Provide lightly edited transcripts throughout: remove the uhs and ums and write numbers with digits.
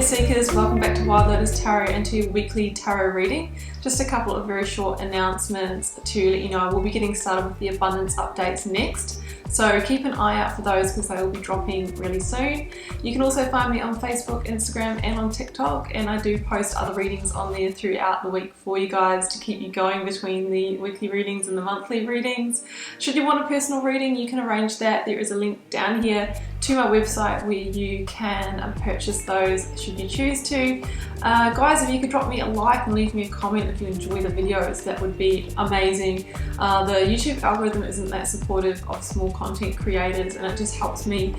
Seekers, welcome back to Wild Lotus Tarot and to your weekly tarot reading. Just a couple of very short announcements to let you know we'll be getting started with the abundance updates next. So keep an eye out for those because they will be dropping really soon. You can also find me on Facebook, Instagram and on TikTok, and I do post other readings on there throughout the week for you guys to keep you going between the weekly readings and the monthly readings. Should you want a personal reading, you can arrange that. There is a link down here to my website where you can purchase those should you choose to. Guys, if you could drop me a like and leave me a comment if you enjoy the videos, that would be amazing. The YouTube algorithm isn't that supportive of small content creators, and it just helps me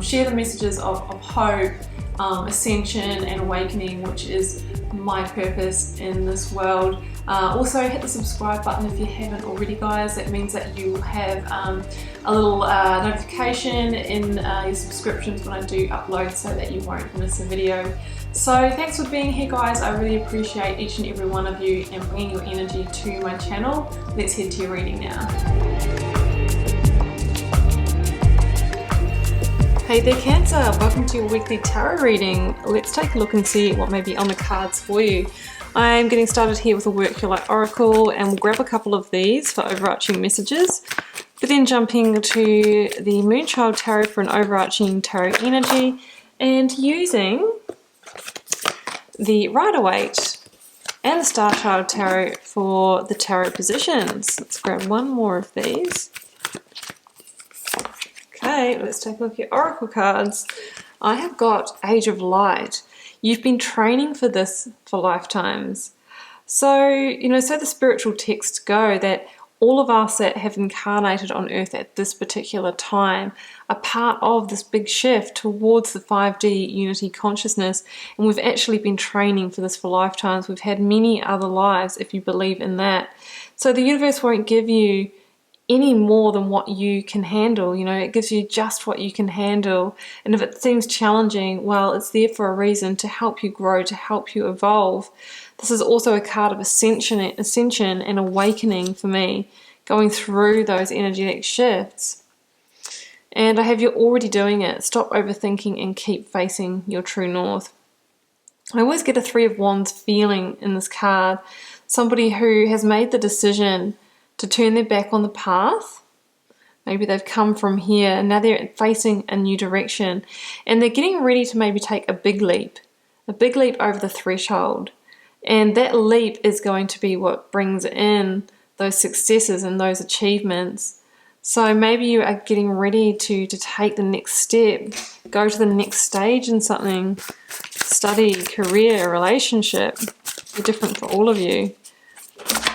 share the messages of hope, ascension and awakening, which is my purpose in this world. Also hit the subscribe button if you haven't already, guys. That means that you have a little notification in your subscriptions when I do upload so that you won't miss a video. So thanks for being here, guys. I really appreciate each and every one of you and bringing your energy to my channel. Let's head to your reading now. Hey there, Cancer, welcome to your weekly tarot reading. Let's take a look and see what may be on the cards for you. I'm getting started here with a Work Your Light Oracle, and we'll grab a couple of these for overarching messages, but then jumping to the Moonchild Tarot for an overarching tarot energy, and using the Rider-Waite and the Star Child Tarot for the tarot positions. Let's grab one more of these. Okay, let's take a look at Oracle cards. I have got Age of Light. You've been training for this for lifetimes. So, so the spiritual texts go that all of us that have incarnated on Earth at this particular time are part of this big shift towards the 5D unity consciousness, and we've actually been training for this for lifetimes. We've had many other lives, if you believe in that. So the universe won't give you any more than what you can handle. It gives you just what you can handle, and if it seems challenging, well, it's there for a reason, to help you grow, to help you evolve. This is also a card of ascension and awakening for me, going through those energetic shifts. And I have you already doing it. Stop overthinking and keep facing your true north. I always get a Three of Wands feeling in this card. Somebody who has made the decision to turn their back on the path. Maybe they've come from here and now they're facing a new direction, and they're getting ready to maybe take a big leap over the threshold. And that leap is going to be what brings in those successes and those achievements. So maybe you are getting ready to take the next step, go to the next stage in something, study, career, relationship. Be different for all of you.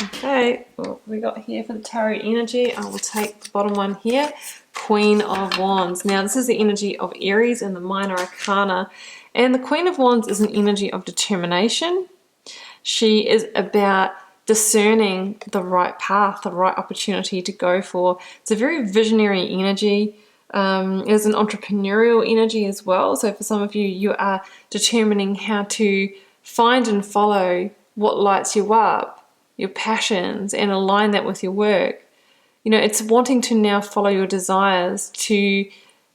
Okay, what we got here for the tarot energy? I will take the bottom one here, Queen of Wands. Now this is the energy of Aries in the minor arcana, and the Queen of Wands is an energy of determination. She is about discerning the right path, the right opportunity to go for. It's a very visionary energy. It's an entrepreneurial energy as well. So for some of you, you are determining how to find and follow what lights you up, your passions, and align that with your work. It's wanting to now follow your desires, to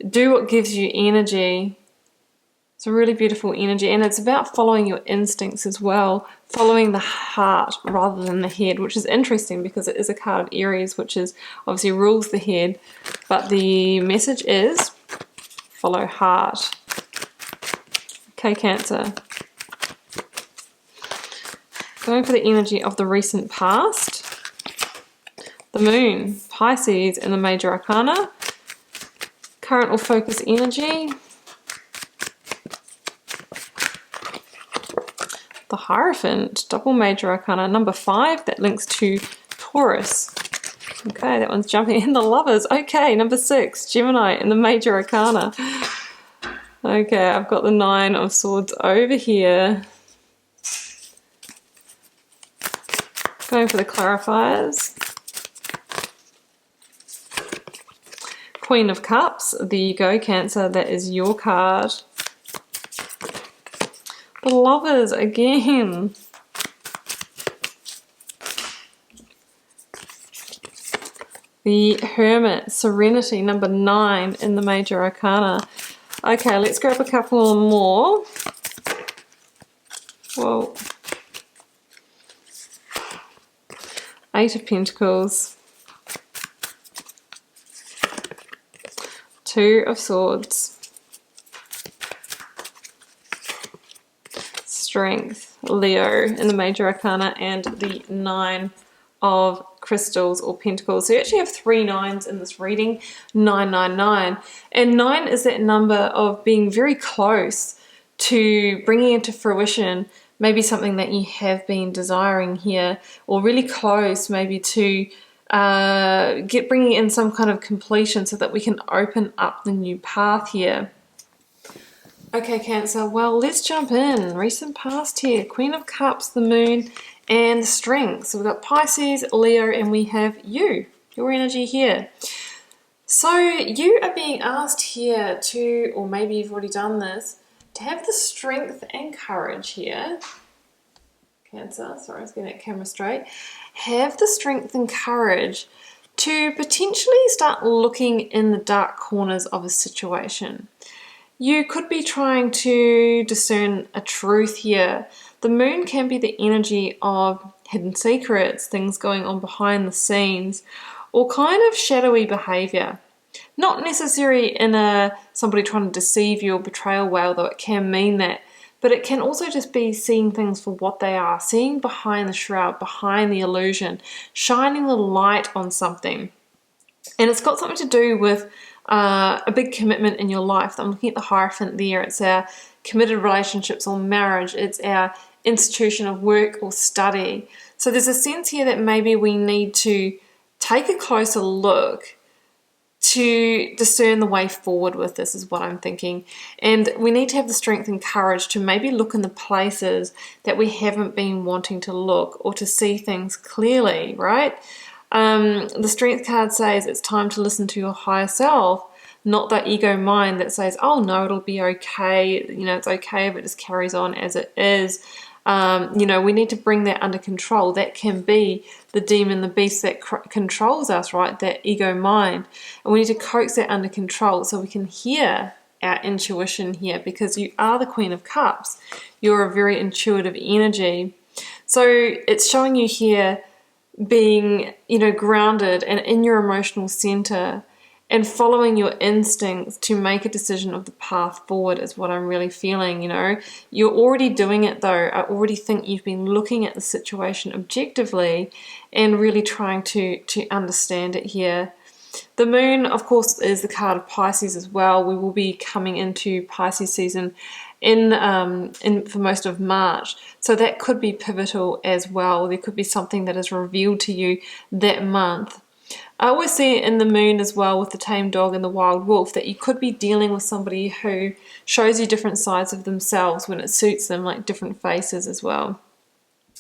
do what gives you energy. It's a really beautiful energy, and it's about following your instincts as well, following the heart rather than the head, which is interesting because it is a card of Aries, which is obviously rules the head, but the message is follow heart. Okay, Cancer. Going for the energy of the recent past, the Moon, Pisces in the major arcana, current or focus energy, the Hierophant, double major arcana, number 5, that links to Taurus. Okay, that one's jumping in. The Lovers, okay, number 6, Gemini in the major arcana. Okay, I've got the 9 of Swords over here. Going for the clarifiers. Queen of Cups, there you go, Cancer, that is your card. The Lovers again. The Hermit, Serenity, number 9 in the major arcana. Okay, let's grab a couple more. Well, Eight of Pentacles, Two of Swords, Strength, Leo in the Major Arcana, and the Nine of Crystals or Pentacles. So you actually have 3 nines in this reading, 999. And 9 is that number of being very close to bringing into fruition maybe something that you have been desiring here, or really close maybe to bringing in some kind of completion so that we can open up the new path here. Okay, Cancer, well, let's jump in. Recent past here, Queen of Cups, the Moon, and the Strength. So we've got Pisces, Leo, and we have you, your energy here. So you are being asked here to, or maybe you've already done this, to have the strength and courage here. Cancer, sorry, I was getting that camera straight. Have the strength and courage to potentially start looking in the dark corners of a situation. You could be trying to discern a truth here. The moon can be the energy of hidden secrets, things going on behind the scenes, or kind of shadowy behavior. Not necessarily in somebody trying to deceive you or betray a way, although it can mean that. But it can also just be seeing things for what they are, seeing behind the shroud, behind the illusion, shining the light on something. And it's got something to do with a big commitment in your life. I'm looking at the Hierophant there. It's our committed relationships or marriage. It's our institution of work or study. So there's a sense here that maybe we need to take a closer look to discern the way forward with this, is what I'm thinking. And we need to have the strength and courage to maybe look in the places that we haven't been wanting to look, or to see things clearly, right? The Strength card says it's time to listen to your higher self, not the ego mind that says, oh no, it'll be okay, it's okay if it just carries on as it is. We need to bring that under control. That can be the demon, the beast that controls us, right? That ego mind. And we need to coax that under control so we can hear our intuition here, because you are the Queen of Cups. You're a very intuitive energy. So it's showing you here being, grounded and in your emotional center, and following your instincts to make a decision of the path forward is what I'm really feeling. You're already doing it though. I already think you've been looking at the situation objectively and really trying to understand it here. The moon, of course, is the card of Pisces as well. We will be coming into Pisces season in for most of March, so that could be pivotal as well. There could be something that is revealed to you that month. I always see it in the moon as well with the tame dog and the wild wolf, that you could be dealing with somebody who shows you different sides of themselves when it suits them, like different faces as well.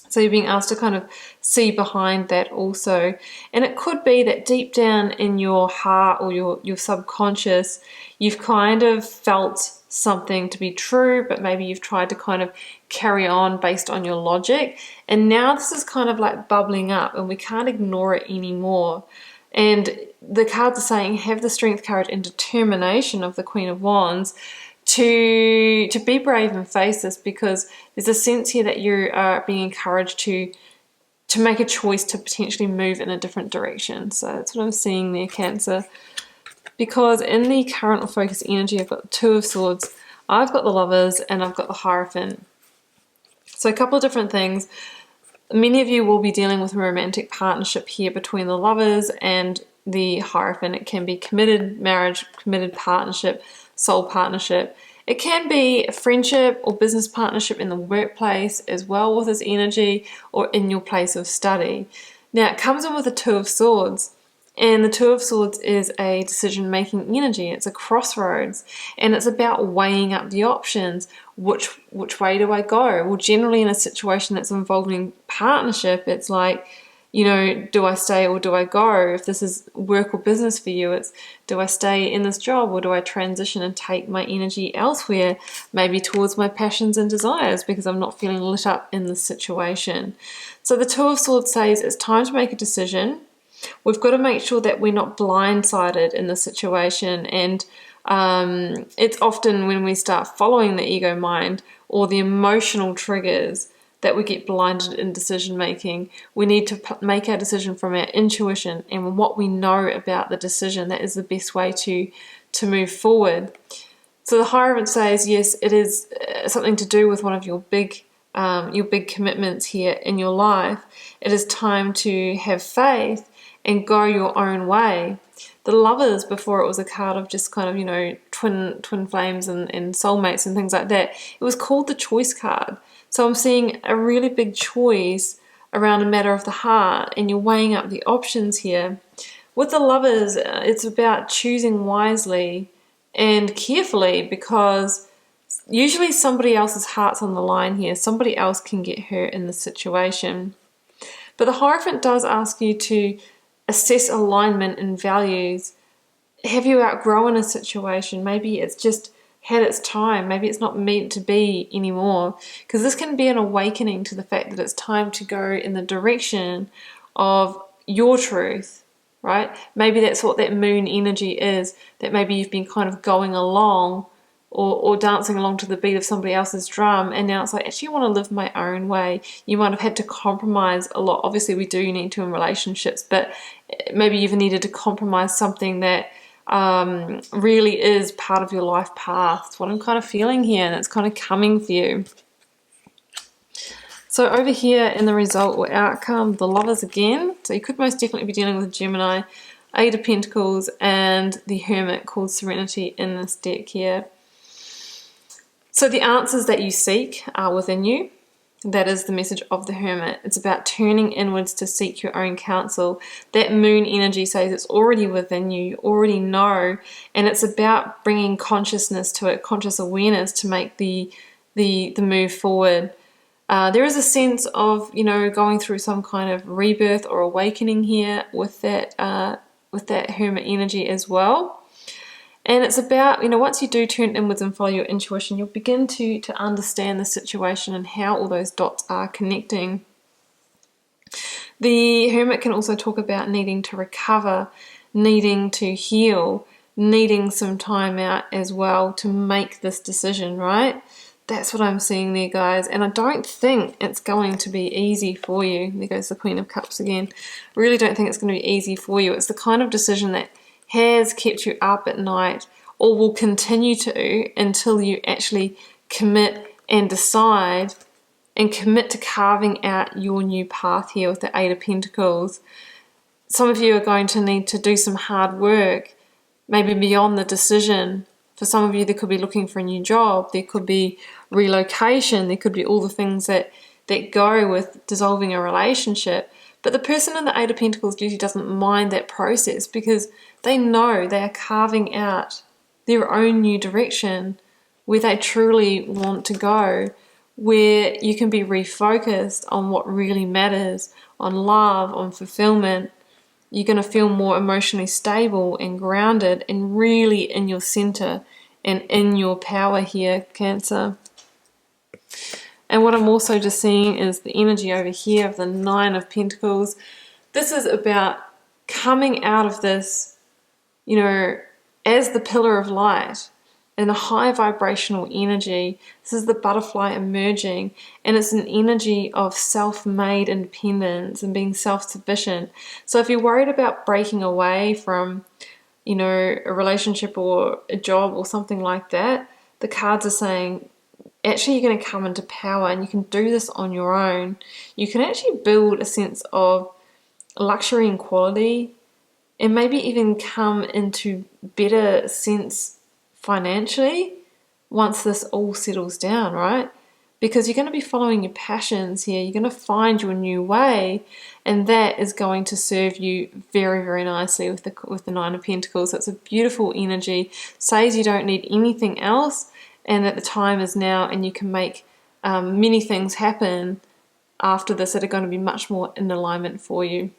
So you're being asked to kind of see behind that also. And it could be that deep down in your heart or your subconscious, you've kind of felt something to be true, but maybe you've tried to kind of carry on based on your logic. And now this is kind of like bubbling up and we can't ignore it anymore. And the cards are saying, have the strength, courage, and determination of the Queen of Wands to be brave and face this, because there's a sense here that you are being encouraged to make a choice to potentially move in a different direction. So that's what I'm seeing there, Cancer. Because in the current or focus energy, I've got the Two of Swords, I've got the Lovers, and I've got the Hierophant. So a couple of different things. Many of you will be dealing with a romantic partnership here between the Lovers and the Hierophant. It can be committed marriage, committed partnership, soul partnership. It can be a friendship or business partnership in the workplace as well with this energy, or in your place of study. Now it comes in with the Two of Swords. And the Two of Swords is a decision-making energy. It's a crossroads. And it's about weighing up the options. Which way do I go? Well, generally in a situation that's involving partnership, it's like, do I stay or do I go? If this is work or business for you, it's, do I stay in this job or do I transition and take my energy elsewhere, maybe towards my passions and desires, because I'm not feeling lit up in this situation. So the Two of Swords says it's time to make a decision. We've got to make sure that we're not blindsided in this situation, and it's often when we start following the ego mind or the emotional triggers that we get blinded in decision making. We need to make our decision from our intuition and what we know about the decision. That is the best way to move forward. So the Hierophant says, yes, it is something to do with one of your big commitments here in your life. It is time to have faith and go your own way. The Lovers, before it was a card of just kind of, you know, twin flames and soulmates and things like that, it was called the Choice card. So I'm seeing a really big choice around a matter of the heart, and you're weighing up the options here. With the Lovers, it's about choosing wisely and carefully, because usually somebody else's heart's on the line here. Somebody else can get hurt in the situation. But the Hierophant does ask you to assess alignment and values. Have you outgrown a situation? Maybe it's just had its time. Maybe it's not meant to be anymore. Because this can be an awakening to the fact that it's time to go in the direction of your truth, right? Maybe that's what that moon energy is, that maybe you've been kind of going along or dancing along to the beat of somebody else's drum, and now it's like, actually I want to live my own way. You might have had to compromise a lot. Obviously we do need to in relationships, but maybe you've needed to compromise something that really is part of your life path. It's what I'm kind of feeling here, and it's kind of coming for you. So over here in the result or outcome, the Lovers again. So you could most definitely be dealing with Gemini, Eight of Pentacles, and the Hermit called Serenity in this deck here. So the answers that you seek are within you. That is the message of the Hermit. It's about turning inwards to seek your own counsel. That moon energy says it's already within you. You already know. And it's about bringing consciousness to it, conscious awareness to make the move forward. There is a sense of, you know, going through some kind of rebirth or awakening here with that Hermit energy as well. And it's about, you know, once you do turn inwards and follow your intuition, you'll begin to understand the situation and how all those dots are connecting. The Hermit can also talk about needing to recover, needing to heal, needing some time out as well to make this decision, right? That's what I'm seeing there, guys. And I don't think it's going to be easy for you. There goes the Queen of Cups again. I really don't think it's going to be easy for you. It's the kind of decision that has kept you up at night, or will continue to until you actually commit and decide and commit to carving out your new path here with the Eight of Pentacles. Some of you are going to need to do some hard work, maybe beyond the decision. For some of you, there could be looking for a new job, there could be relocation, there could be all the things that go with dissolving a relationship. But the person in the Eight of Pentacles usually doesn't mind that process, because they know they are carving out their own new direction where they truly want to go, where you can be refocused on what really matters, on love, on fulfillment. You're going to feel more emotionally stable and grounded and really in your center and in your power here, Cancer. And what I'm also just seeing is the energy over here of the Nine of Pentacles. This is about coming out of this, you know, as the pillar of light in a high vibrational energy. This is the butterfly emerging, and it's an energy of self-made independence and being self-sufficient. So if you're worried about breaking away from, you know, a relationship or a job or something like that, the cards are saying, actually you're going to come into power and you can do this on your own. You can actually build a sense of luxury and quality, and maybe even come into better sense financially once this all settles down, right? Because you're going to be following your passions here. You're going to find your new way, and that is going to serve you very, very nicely with the Nine of Pentacles. So it's a beautiful energy. Says you don't need anything else, and that the time is now, and you can make many things happen after this that are going to be much more in alignment for you.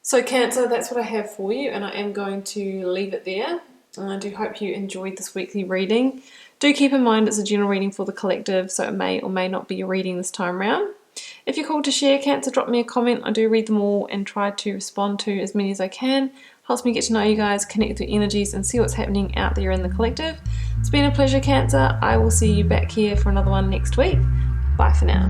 So Cancer, that's what I have for you, and I am going to leave it there. And I do hope you enjoyed this weekly reading. Do keep in mind it's a general reading for the collective, so it may or may not be your reading this time around. If you're called to share, Cancer, drop me a comment. I do read them all and try to respond to as many as I can. Helps me get to know you guys, connect with energies, and see what's happening out there in the collective. It's been a pleasure, Cancer. I will see you back here for another one next week. Bye for now.